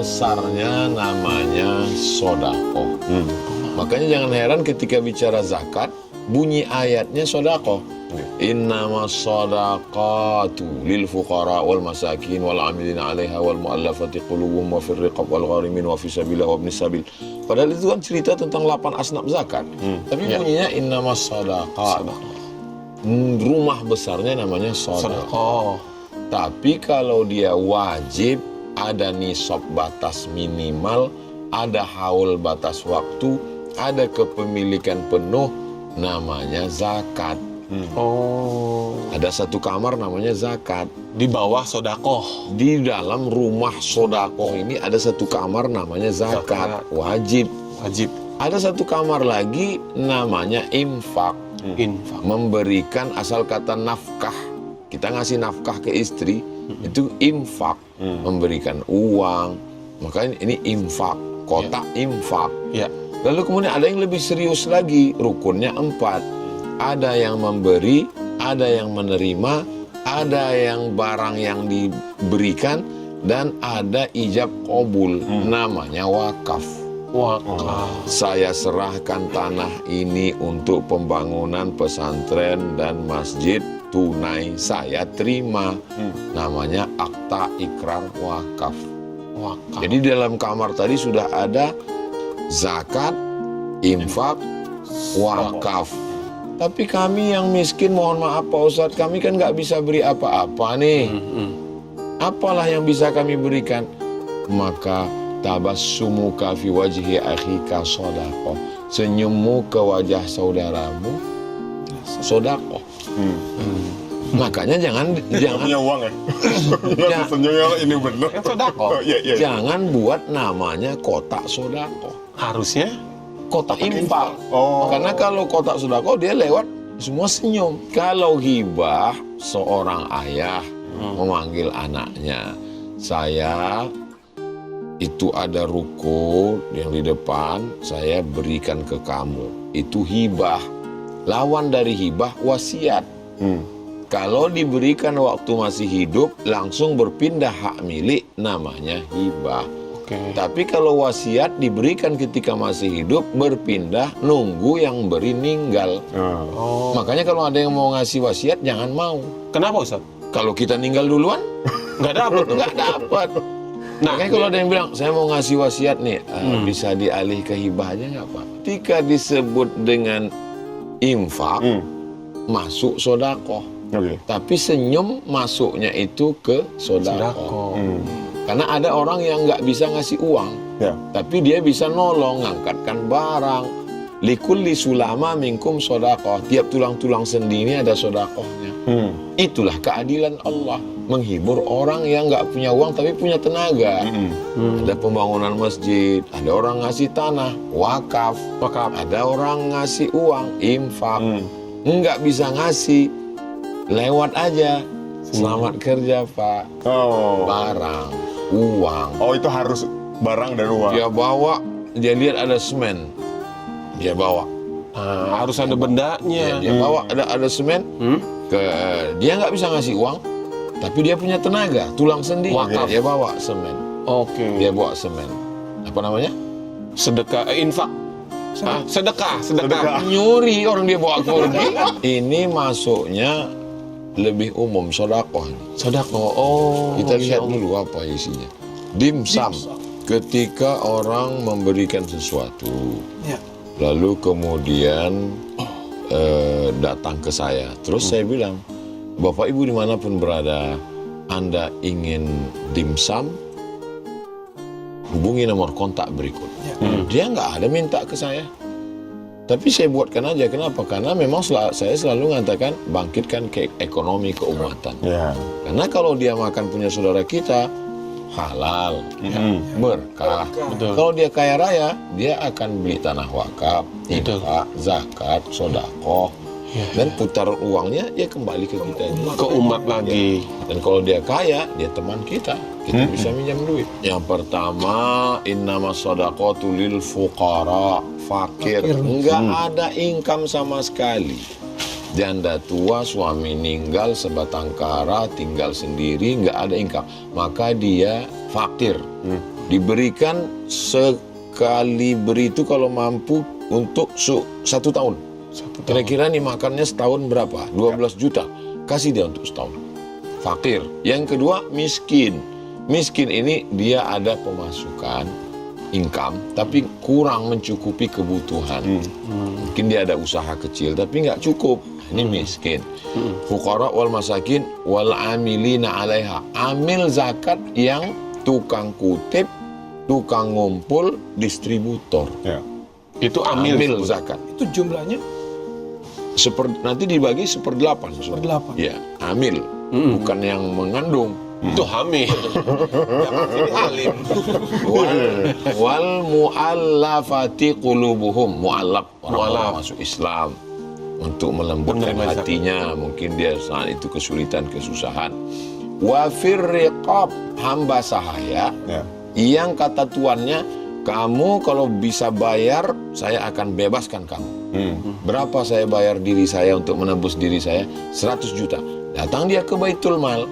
besarnya namanya sodako. Makanya jangan heran ketika bicara zakat, bunyi ayatnya sodako. Innama sodaqatu lil fuqara wal masakin wal amilina 'alaiha wal mu'allafati qulubuhum wa fir riqab wal gharimin wa fi sabilillah wa ibnis sabil. Padahal itu kan cerita tentang 8 asnaf zakat. Tapi bunyinya innama sodaqat. Rumah besarnya namanya sodako. Tapi kalau dia wajib, ada nisab batas minimal, ada haul batas waktu, ada kepemilikan penuh, namanya zakat. Ada satu kamar namanya zakat. Di bawah sodakoh. Di dalam rumah sodakoh ini ada satu kamar namanya zakat. Wajib. Ada satu kamar lagi namanya infak. Memberikan, asal kata nafkah. Kita ngasih nafkah ke istri, itu infak. Memberikan uang. Makanya ini infak. Kotak infak. Lalu kemudian ada yang lebih serius lagi. Rukunnya 4. Ada yang memberi, ada yang menerima, ada yang barang yang diberikan, dan ada ijab qabul, namanya wakaf. Saya serahkan tanah ini untuk pembangunan pesantren dan masjid, tunai saya terima, namanya akta ikrar wakaf. Jadi dalam kamar tadi sudah ada zakat, infak, wakaf. Tapi kami yang miskin, mohon maaf Pak Ustadz, kami kan nggak bisa beri apa-apa nih. Apalah yang bisa kami berikan? Maka tabassumuka fi wajhi akhika sodaqoh. Senyummu ke wajah saudaramu sodaqoh. Makanya jangan punya uang ya. Senyumnya ini benar. Sodaqoh. Jangan buat namanya kotak sodaqoh. Harusnya kotak infak. Karena kalau kotak sodako dia lewat semua senyum. Kalau hibah, seorang ayah memanggil anaknya, saya itu ada ruko yang di depan, saya berikan ke kamu. Itu hibah. Lawan dari hibah wasiat. Kalau diberikan waktu masih hidup, langsung berpindah hak milik, namanya hibah. Tapi kalau wasiat diberikan ketika masih hidup, berpindah nunggu yang beri ninggal. Makanya kalau ada yang mau ngasih wasiat, jangan mau. Kenapa Ustaz? Kalau kita ninggal duluan, nggak dapat. Makanya kalau ada yang bilang, saya mau ngasih wasiat nih, bisa dialih ke hibah aja nggak Pak? Ketika disebut dengan infak, masuk sodakoh. Tapi senyum masuknya itu ke sodakoh. Karena ada orang yang nggak bisa ngasih uang, tapi dia bisa nolong, ngangkatkan barang. Likulli sulama minkum sodakoh. Tiap tulang-tulang sendi ini ada sodakohnya. Itulah keadilan Allah. Menghibur orang yang nggak punya uang tapi punya tenaga. Ada pembangunan masjid, ada orang ngasih tanah, wakaf. Ada orang ngasih uang, infak. Nggak bisa ngasih, lewat aja. Selamat kerja Pak. Barang, uang. Itu harus barang dan uang. Dia bawa, dia lihat ada semen, dia bawa. Harus ada bendanya. Dia bawa ada semen. Dia nggak bisa ngasih uang, tapi dia punya tenaga, tulang sendi. Dia bawa semen. Dia bawa semen. Apa namanya? Sedekah, infak. Sedekah. Nyuri orang dia bawa pergi. Ini masuknya lebih umum, sodakoh. Kita lihat dulu apa isinya. Dimsum. Ketika orang memberikan sesuatu, lalu kemudian datang ke saya, terus saya bilang, Bapak Ibu dimanapun berada, Anda ingin dimsum, hubungi nomor kontak berikut. Dia nggak ada minta ke saya, tapi saya buatkan aja. Kenapa? Karena memang saya selalu mengatakan bangkitkan ke ekonomi keumatan. Karena kalau dia makan punya saudara kita, halal, berkah. Kalau dia kaya raya, dia akan beli tanah wakaf, infak, zakat, sodakoh, dan putar uangnya dia kembali ke kita, ke umat lagi. Dan kalau dia kaya, dia teman kita bisa minjam duit. Yang pertama, innama shadaqatu lil fuqara, fakir, enggak ada income sama sekali. Janda tua, suami meninggal, sebatang kara, tinggal sendiri, enggak ada income, maka dia fakir. Diberikan sekali beri itu kalau mampu untuk 1 tahun. Kira-kira nih makannya setahun berapa? 12 juta. Kasih dia untuk setahun. Fakir. Yang kedua, miskin. Miskin ini dia ada pemasukan, income, tapi kurang mencukupi kebutuhan. Mungkin dia ada usaha kecil, tapi nggak cukup. Ini miskin. Fuqara wal masakin wal amilina alaiha. Amil zakat yang tukang kutip, tukang ngumpul, distributor. Ya. Itu amil. Zakat. Itu jumlahnya Nanti dibagi 1/8. 1/8. Ya, amil. Bukan yang mengandung. Itu hamil. Jangan jadi alim. Wal mu'allafati qulubuhum. Mu'allaf, orang masuk Islam, untuk melembutkan Menerima hatinya. Mungkin dia saat itu kesulitan, kesusahan. Wa fir riqab, hamba sahaya, Ya. yang kata tuannya, kamu kalau bisa bayar, saya akan bebaskan kamu. Berapa saya bayar diri saya untuk menebus diri saya? 100 juta. Datang dia ke Baitul Mal.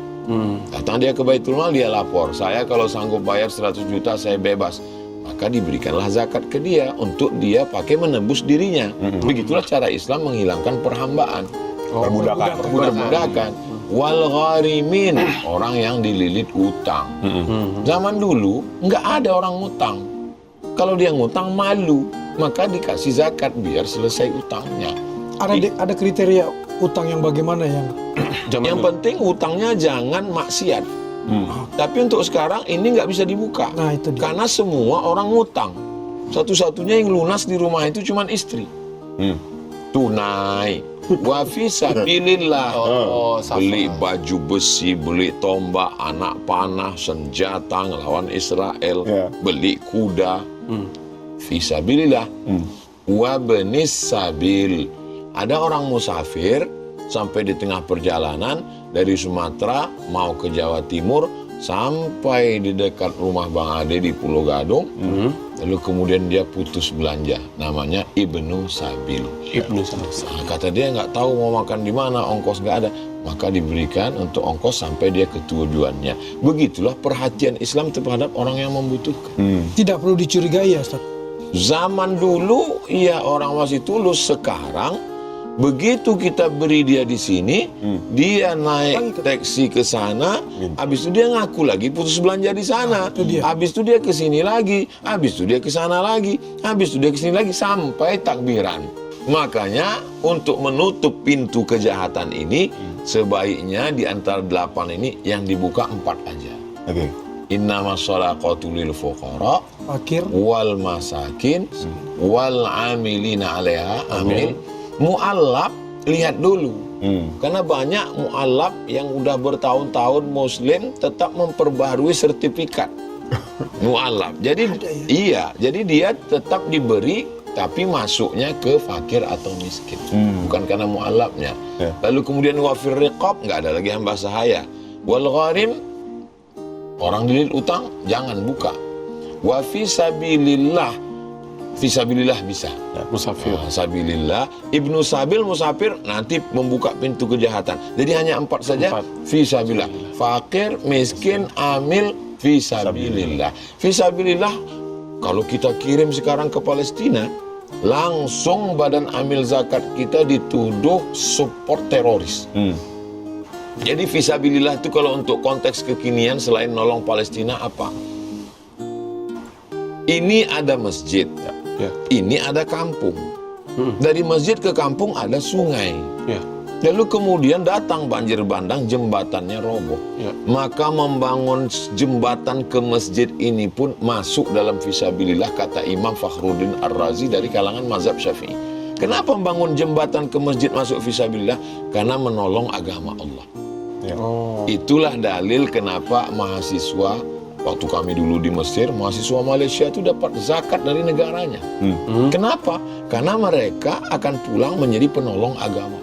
Datang dia ke Baitul Mal, dia lapor, saya kalau sanggup bayar 100 juta, saya bebas. Maka diberikanlah zakat ke dia untuk dia pakai menebus dirinya. Begitulah cara Islam menghilangkan perhambaan. Perbudakan. Wal gharimin, orang yang dililit utang. Zaman dulu nggak ada orang ngutang. Kalau dia ngutang malu, maka dikasih zakat biar selesai utangnya. ada kriteria utang yang bagaimana yang Yang penting utangnya jangan maksiat. Tapi untuk sekarang ini nggak bisa dibuka. Nah, itu dia. Karena semua orang ngutang. Satu-satunya yang lunas di rumah itu cuma istri. Tunai. Wa fi sabilillah. Beli baju besi, beli tombak, anak panah, senjata ngelawan Israel, Ya. beli kuda. Fi sabilillah. Wa benis sabil. Ada orang musafir sampai di tengah perjalanan dari Sumatera mau ke Jawa Timur, sampai di dekat rumah Bang Ade di Pulau Gadung. Lalu kemudian dia putus belanja, namanya Ibnu Sabil. Ibnu Sabil. Nah, kata dia nggak tahu mau makan di mana, ongkos nggak ada, maka diberikan untuk ongkos sampai dia ke tujuannya. Begitulah perhatian Islam terhadap orang yang membutuhkan. tidak perlu dicurigai ya Ustaz? Zaman dulu ya orang masih tulus. Sekarang begitu kita beri dia di sini, dia naik taksi ke sana, habis itu dia ngaku lagi putus belanja di sana, itu dia. habis itu dia ke sini lagi, habis itu dia ke sana lagi, habis itu dia ke sini lagi sampai takbiran. Makanya untuk menutup pintu kejahatan ini, sebaiknya di antara 8 ini yang dibuka 4 aja. Oke. Innamas shadaqatu lil fuqara Fakir. wal masakin wal amilina 'alaiha. Amil mu'allaf, lihat dulu. Karena banyak mu'allaf yang udah bertahun-tahun muslim tetap memperbaharui sertifikat mu'allaf. Jadi iya, jadi dia tetap diberi tapi masuknya ke fakir atau miskin. Bukan karena mu'allafnya. Ya. Lalu kemudian wafir riqab, nggak ada lagi hamba sahaya. Wal gharim, orang dililit utang, jangan buka. Wa fi sabilillah, fisabilillah bisa. Ya, musafir. Sabilillah. Ibnu Sabil, musafir, nanti membuka pintu kejahatan. Jadi hanya 4 saja. 4. Fisabilillah. Fakir, miskin, amil, fisabilillah. Fisabilillah, kalau kita kirim sekarang ke Palestina, langsung badan amil zakat kita dituduh support teroris. Jadi fisabilillah itu kalau untuk konteks kekinian selain nolong Palestina apa? Ini ada masjid, Ya. ini ada kampung. Dari masjid ke kampung ada sungai. Ya. Lalu kemudian datang banjir bandang, jembatannya roboh. Ya. Maka membangun jembatan ke masjid ini pun masuk dalam fisabilillah, kata Imam Fakhruddin Ar-Razi dari kalangan mazhab Syafi'i. Kenapa membangun jembatan ke masjid masuk fisabilillah? Karena menolong agama Allah. Ya. Itulah dalil kenapa mahasiswa, waktu kami dulu di Mesir, mahasiswa Malaysia itu dapat zakat dari negaranya. Kenapa? Karena mereka akan pulang menjadi penolong agama.